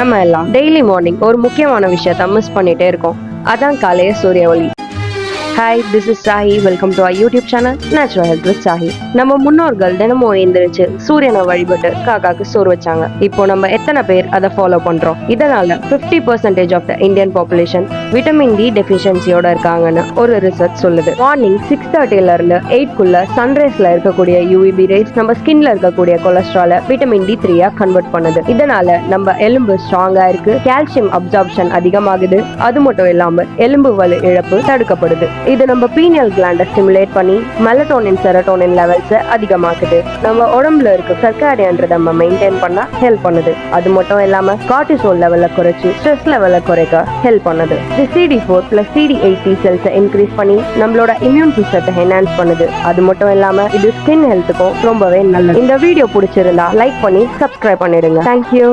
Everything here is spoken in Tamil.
நம்ம எல்லாம் டெய்லி மார்னிங் ஒரு முக்கியமான விஷயத்த மிஸ் பண்ணிட்டே இருக்கோம். அதான் காலைய சூரிய ஒளி. Hi, this is Sahi. Welcome to our YouTube channel natural health with Sahi. நம்ம முன்னோர்கள் தினமும் எழுந்திருச்சு சூரியனை வழிபட்டு காக்காக்கு சோறு வச்சாங்க. இப்போ நம்ம எத்தனை பேர் அதை ஃபாலோ பண்றோம்? இதனால 50% off the Indian population vitamin D டெஃபிஷியன்சியோட இருக்காங்கன்னு ஒரு ரிசர்ச் சொல்லுது. மார்னிங் 6:30ல இருந்து 8க்குள்ள சன்ரைஸ்ல இருக்கக்கூடிய யூவிபி ரேஸ் நம்ம ஸ்கின்ல இருக்கக்கூடிய கொலஸ்ட்ரால விட்டமின் D3 கன்வெர்ட் பண்ணுது. இதனால நம்ம எலும்பு ஸ்ட்ராங்கா இருக்கு, கால்சியம் அப்சார்ப்ஷன் அதிகமாகுது. அது மட்டும் இல்லாம எலும்பு வலு இழப்பு தடுக்கப்படுது. இது நம்ம பீனியல் கிளாண்ட ஸ்டிமுலேட் பண்ணி மெலட்டோனின் செரோட்டோனின் லெவல்ஸ் அதிகமாக்குது. நம்ம உடம்புல இருக்க சர்க்காரியான் ரிதம் மெயின்டைன் பண்ண ஹெல்ப் பண்ணுது. அது மட்டும் இல்லாம கார்டிசோல் லெவலை குறைச்சு ஸ்ட்ரெஸ் லெவலை குறைக்க ஹெல்ப் பண்ணுது. இது CD4 + CD8 T cells increase பண்ணி நம்மளோட இம்யூன் சிஸ்டத்தை என்ஹான்ஸ் பண்ணுது. அது மட்டும் இல்லாம இது ஸ்கின் ஹெல்த்துக்கும் ரொம்பவே நல்லது. இந்த வீடியோ பிடிச்சிருந்தா லைக் பண்ணி சப்ஸ்கிரைப் பண்ணிடுங்க. தேங்க்யூ.